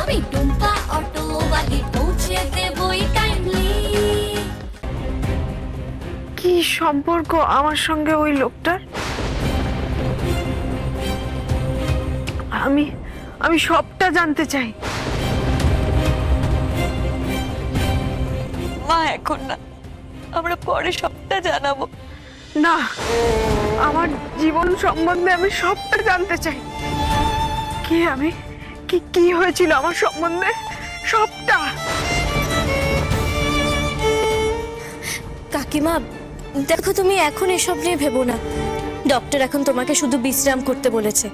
আমি টুম্পা অটোওয়ালি পৌঁছে দেবই টাইমলি। কি সম্পর্ক আমার সঙ্গে ওই লোকটার? আমি সবটা জানতে চাই। মা এখন না, আমরা পরে সবটা জানাবো। না, আমার জীবন সম্বন্ধে আমি সবটা জানতে চাই। কে আমি, কি হয়েছিল আমার সম্বন্ধে, সবটা। কাকিমা দেখো, তুমি এখন এসব নিয়ে ভেবো না। ডক্টর এখন তোমাকে শুধু বিশ্রাম করতে বলেছে।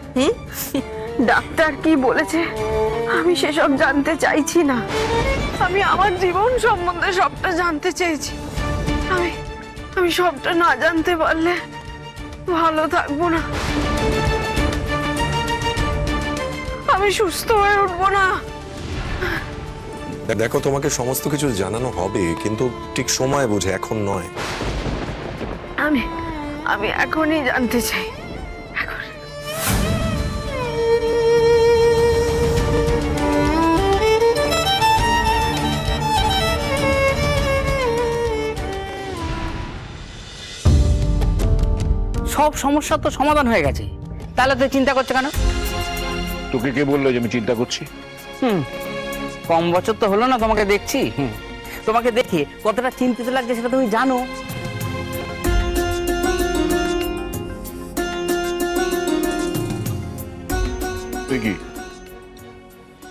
ডাক্তার কি বলেছে আমি সেসব জানতে চাইছি না। আমি আমার জীবন সম্বন্ধে সবটা জানতে চেয়েছি। আমি সবটা না জানতে পারলে ভালো থাকবো না, আমি সুস্থ হয়ে উঠবো না। দেখো, তোমাকে সমস্ত কিছু জানানো হবে, কিন্তু ঠিক সময় বুঝে, এখন নয়। আমি এখনই জানতে চাই, এখন। সব সমস্যা তো সমাধান হয়ে গেছে, তাহলে তুই চিন্তা করছো কেন? তোকে কে বললো যে আমি চিন্তা করছি? কম বছর তো হলো না তোমাকে দেখছি। তোমাকে দেখে কতটা চিন্তিত লাগছে সেটা তুমি জানো। তুই কি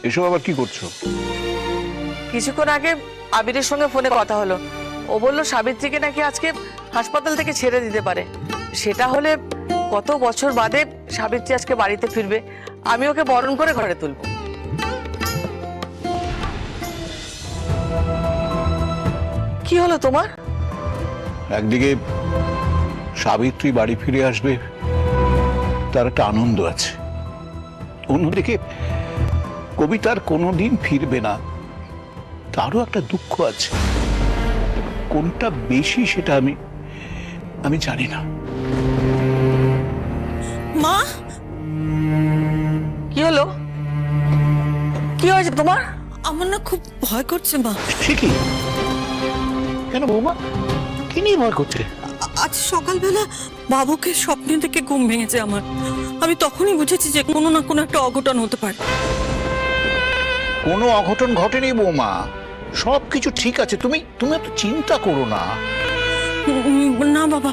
এসব আবার কি করছো? কিছুক্ষণ আগে আবিরের সঙ্গে ফোনে কথা হলো। ও বলল সাবিত্রীকে নাকি আজকে হাসপাতাল থেকে ছেড়ে দিতে পারে। সেটা হলে কত বছর বাদে সাবিত্রী আজকে বাড়িতে ফিরবে। আমি ওকে বরণ করে ঘরে তুলবো। কি হলো তোমার? একদিকে সাবিত্রী বাড়ি ফিরে আসবে, তার একটা আনন্দ আছে। অন্যদিকে কবিতার কোনোদিন ফিরবে না, তারও একটা দুঃখ আছে। কোনটা বেশি সেটা আমি জানি না। মা, কি হলো? কি হয়েছে তোমার? আমার না খুব ভয় করছে মা। সে কি? কেন বৌমা, কি নিয়ে ভয় করছে? আজ সকালবেলা বাবুকে স্বপ্নে থেকে ঘুম ভেঙেছে আমার। আমি তখনই বুঝেছি যে কোনো না কোনো একটা অঘটন হতে পারে। কোনো অঘটন ঘটেনি বৌমা, সবকিছু ঠিক আছে। তুমি এত চিন্তা করো না। না বাবা,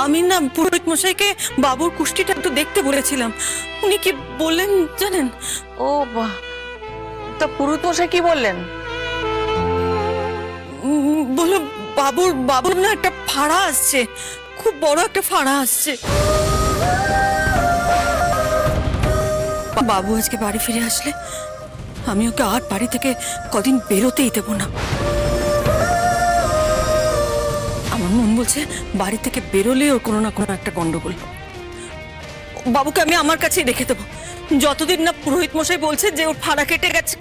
আমি না পুরোহিত মশাইকে বাবুর কুষ্টিটা একটু দেখতে বলেছিলাম। উনি কি বললেন জানেন? ও বাহ, তা পুরুত মশাই কি বললেন? বলো বাবুর না একটা ফাড়া আসছে, খুব বড় একটা ফাড়া আসছে। বাবু আজকে বাড়ি ফিরে আসলে আমি ওকে আর বাড়ি থেকে কদিন বেরোতেই দেবো না। আমার মন বলছে বাড়ি থেকে বেরোলে ওর কোনো না কোনো একটা গন্ডগোল। বাবুকে আমি আমার কাছেই রেখে দেবো, যতদিন না পুরোহিত মশাই বলছে যে ওর ফাড়া কেটে গেছে।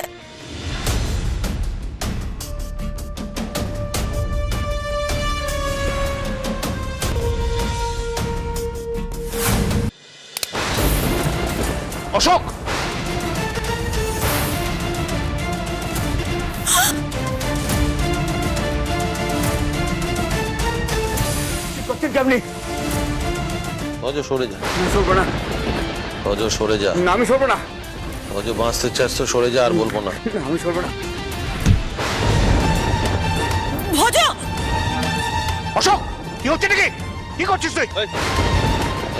অশোক, কেমনি? অজ সরে যা, সরবো না, অজ সরে যা। আমি সরবো না, অজ বাঁচতে চাস তো সরে যা, আর বলবো না। আমি সরবো না। ভজ, অশোক, কি হচ্ছে নাকি? কি করছিস তুই?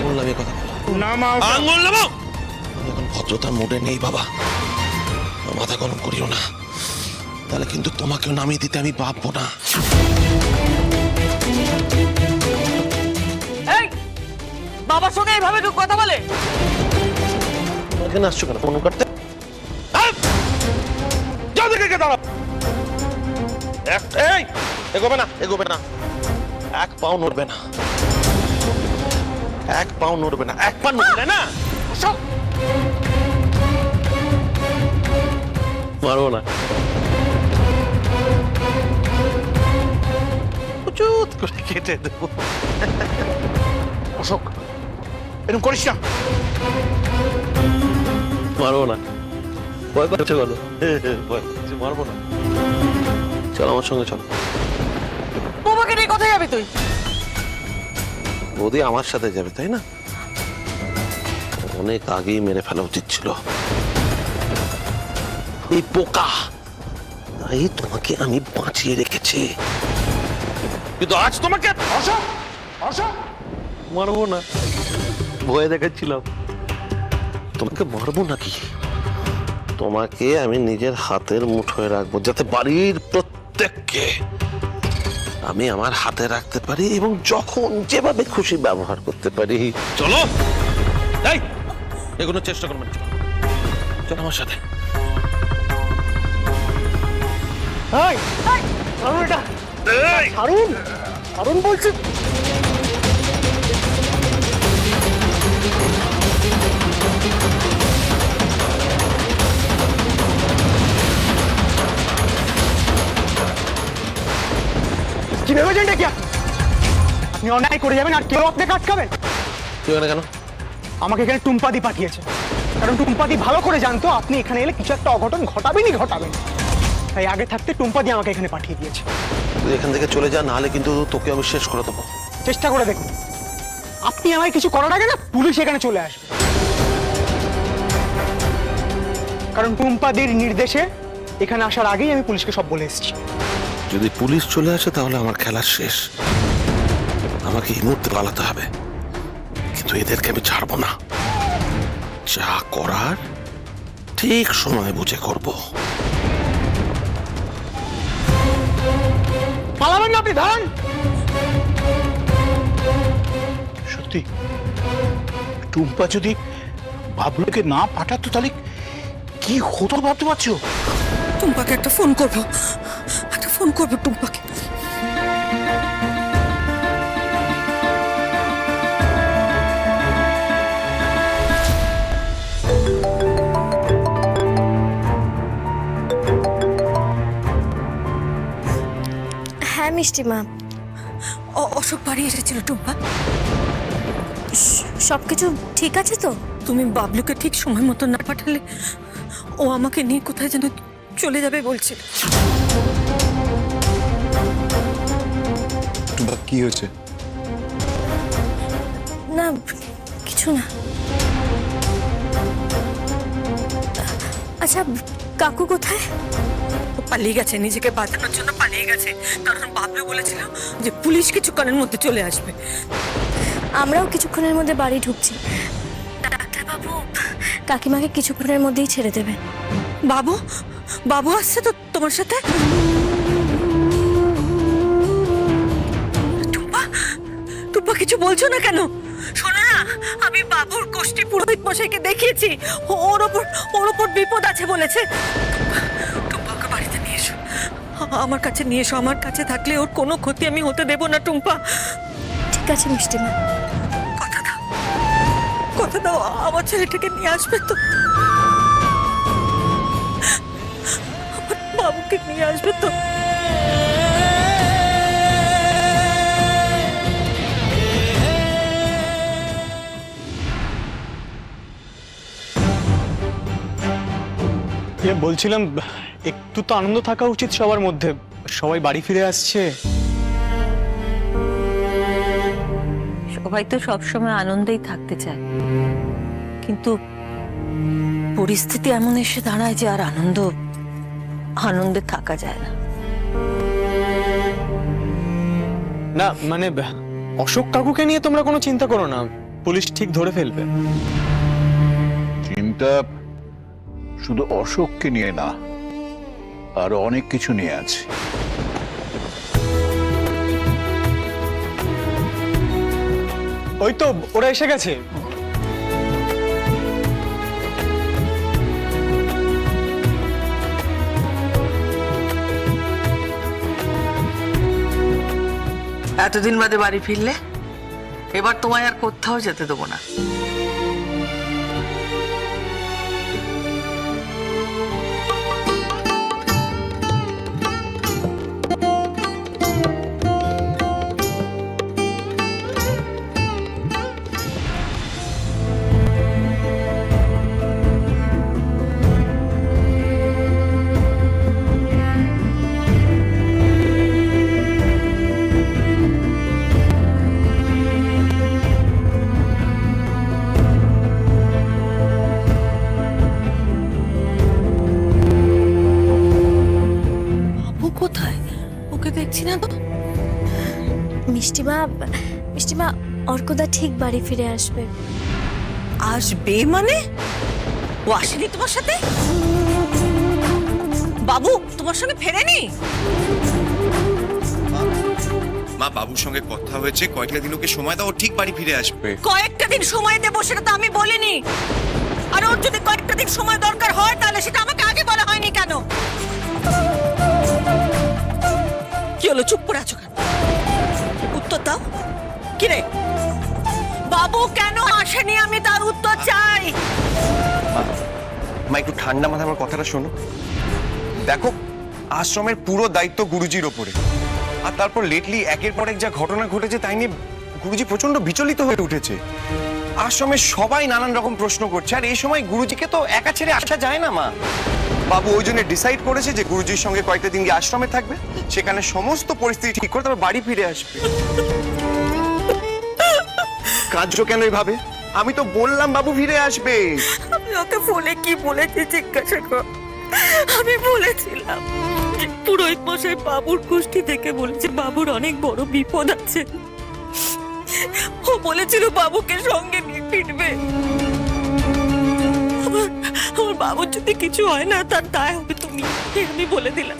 বললাম এই কথা বলো না মা, আঙ্গুল নেবো। এখন ভদ্রতার মোড়ে নেই বাবা, মাথা গরম করিও না, তাহলে কিন্তু তোমাকেও নামিয়ে দিতে আমি ভাববো না। এই বাবার সঙ্গে এইভাবে কেউ কথা বলে? এখানে আসছো কেন ফোন করতে? যাও দেখে দাঁড়াও। এই এগোবে না, এগোবে না, এক পাও নড়বে না, এক পাও নড়বে না, এক পা নড়বে না। অশোক, মারবো না, চুত করে কেটে দেবো। অশোক, এরকম করিস না। মারবো না, ভয় পাচ্ছে বলো? ভয় পাচ্ছে, মারবো না। চল আমার সঙ্গে চল। বৌমাকে নিয়ে কোথায় যাবি তুই? বৌদি আমার সাথে যাবে তাই না? অনেক আগেই মেরে ফেলা উচিত ছিল এই পোকা, তাই তোমাকে আমি বাঁচিয়ে রেখেছি, কিন্তু আজ তোমাকে মারবো না, ভয় দেখাচ্ছিলাম। তোমাকে মারবো নাকি, তোমাকে আমি নিজের হাতের মুঠোয় রাখবো, যাতে বাড়ির প্রত্যেককে আমি আমার হাতে রাখতে পারি এবং যখন যেভাবে খুশি ব্যবহার করতে পারি। চলো, এই এগুলো চেষ্টা করবেন, চলো আমার সাথে। বলছি কি ভেবেছেন এটা কি? আপনি অন্যায় করে যাবেন আর কেউ আপনাকে আটকাবেন? তুই এখানে কেন? আমাকে এখানে টুম্পাদি পাঠিয়েছে, কারণ টুম্পাদি ভালো করে জানতো আপনি এখানে এলে কিছু একটা অঘটন ঘটাবেন। তাই আগে থাকতে টুম্পাদি আমাকে এখানে পাঠিয়ে দিয়েছে। তুই এখান থেকে চলে যা, নাহলে কিন্তু তোকে আমি শেষ করে দেবো। চেষ্টা করে দেখুন, আপনি আমায় কিছু করার আগে না পুলিশ এখানে চলে আসবে, কারণ টুম্পাদির নির্দেশে এখানে আসার আগেই আমি পুলিশকে সব বলে এসেছি। যদি পুলিশ চলে আসে তাহলে আমার খেলা শেষ, আমাকে এই মুহূর্তে পালাতে হবে, কিন্তু এদেরকে আমি ছাড়বো না। যা করার ঠিক সময় বুঝে করব। পালাবেন না আপনি, দাঁড়ান। সত্যি টুম্পা যদি বাবলুকে না পাঠাতো তাহলে কি হতো ভাবতে পারছো? টুম্পাকে একটা ফোন করবো, টুম্পাকে। হ্যাঁ মিষ্টি মা, অশোক বাড়ি এসেছিল টুম্পা। সবকিছু ঠিক আছে তো? তুমি বাবলুকে ঠিক সময় মতো না পাঠালে ও আমাকে নিয়ে কোথায় যেন চলে যাবে বলছিল। কি হয়েছে? না কিছু না। আচ্ছা কাকু কোথায়? পালিয়ে গেছে, নিজেকে বাঁচানোর জন্য পালিয়ে গেছে, কারণ বাবলু বলেছিল যে পুলিশ কিছুক্ষণের মধ্যে চলে আসবে। আমরাও কিছুক্ষণের মধ্যে বাড়ি ঢুকছি। ডাক্তারবাবু কাকিমাকে কিছুক্ষণের মধ্যেই ছেড়ে দেবে। বাবু আসছে তো তোমার সাথে? টুম্পা কিছু বলছো না কেন? শোনো না, আমি বাবুর গোষ্ঠী পুরোহিত মশাইকে দেখিয়েছি, ওর ওপর বিপদ আছে বলেছে। টুম্পাকে বাড়িতে নিয়ে এসো, আমার কাছে নিয়ে এসো। আমার কাছে থাকলে ওর কোনো ক্ষতি আমি হতে দেবো না টুম্পা। ঠিক আছে মিষ্টি মা, কথা দাও আমার ছেলেটাকে নিয়ে আসবে তো, আমার বাবুকে নিয়ে আসবে তো। বলছিলাম একটু তো আনন্দ থাকা উচিত সবার মধ্যে, সবাই বাড়ি ফিরে আসছে। সবাই তো সবসময় আনন্দেই থাকতে চায়, কিন্তু পরিস্থিতি এমন এসে দাঁড়ায় যে আর আনন্দে থাকা যায় না। না মানে অশোক কাকুকে নিয়ে তোমরা কোনো চিন্তা করো না, পুলিশ ঠিক ধরে ফেলবে। চিন্তা শুধু অশোককে নিয়ে না, আরো অনেক কিছু নিয়ে আছে। ওই তো ওরা এসে গেছে। এতদিন বাদে বাড়ি ফিরলে, এবার তোমায় আর কোথাও যেতে দেবো না। না তো। মিষ্টিমা অর্কদা ঠিক বাড়ি ফিরে আসবে। আসবে মানে? ও আসেনি তোমার সাথে? বাবু তোমার সঙ্গে ফেরেনি? মা, বাবুর সঙ্গে কথা হয়েছে, কয়েকটা দিন ওকে সময় দাও, ও ঠিক বাড়ি ফিরে আসবে। কয়েকটা দিন সময় দেবো সেটা তো আমি বলিনি। আর ওর যদি কয়েকটা দিন সময় দরকার হয় তাহলে সেটা আমাকে আগে বলা হয়নি কেন? কি হলো, চুপ করে আছো কেন? উত্তর দাও। কি রে, বাবু কেন আসেনি আমি তার উত্তর চাই। মা, একটু ঠান্ডা মাথায় আমার কথাটা শোনো। দেখো, আশ্রমের পুরো দায়িত্ব গুরুজির ওপরে। আর তারপর লেটলি একের পর এক যা ঘটনা ঘটেছে তাই নিয়ে গুরুজি প্রচন্ড বিচলিত হয়ে উঠেছে। আশ্রমের সবাই নানান রকম প্রশ্ন করছে, আর এই সময় গুরুজিকে তো একা ছেড়ে আসা যায় না মা। বাবু ওই জন্য ডিসাইড করেছে যে গুরুজির সঙ্গে কয়েকটা দিন গিয়ে আশ্রমে থাকবে, সেখানে সমস্ত পরিস্থিতি ঠিক করে তারপর বাড়ি ফিরে আসবে। কাঁদছো কেন এইভাবে? আমি তো বললাম বাবু ফিরে আসবে। আমি ওকে ফোনে কি বলেছি জিজ্ঞাসা কর। আমি বলেছিলাম পুরোহিত মশাই বাবুর কুষ্টি থেকে বলেছে বাবুর অনেক বড় বিপদ আছে। ও বলেছিল বাবুকে সঙ্গে নিয়ে ফিরবে। আমার বাবুর যদি কিছু হয় না তার দায় হবে তুমি, আমি বলে দিলাম।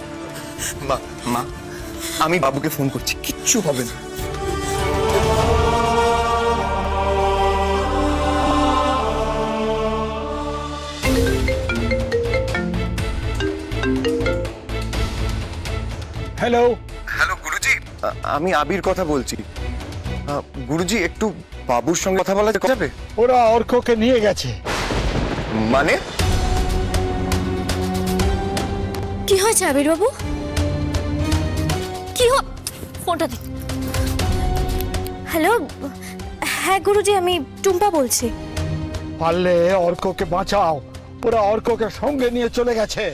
মা, আমি বাবুকে ফোন করছি, কিচ্ছু হবে না। হ্যালো। হ্যালো গুরুজি, আমি আবির কথা বলছি। গুরুজি, একটু বাবুর সঙ্গে কথা বলা যাবে? ওরা অর্ককে নিয়ে গেছে। মানে? কি হয়েছে আবির বাবু? ফোনটা দিন। হ্যালো, হ্যাঁ গুরুজি, আমি টুম্পা বলছি। পারলে অর্ককে বাঁচাও, ওরা অর্ককে সঙ্গে নিয়ে চলে গেছে।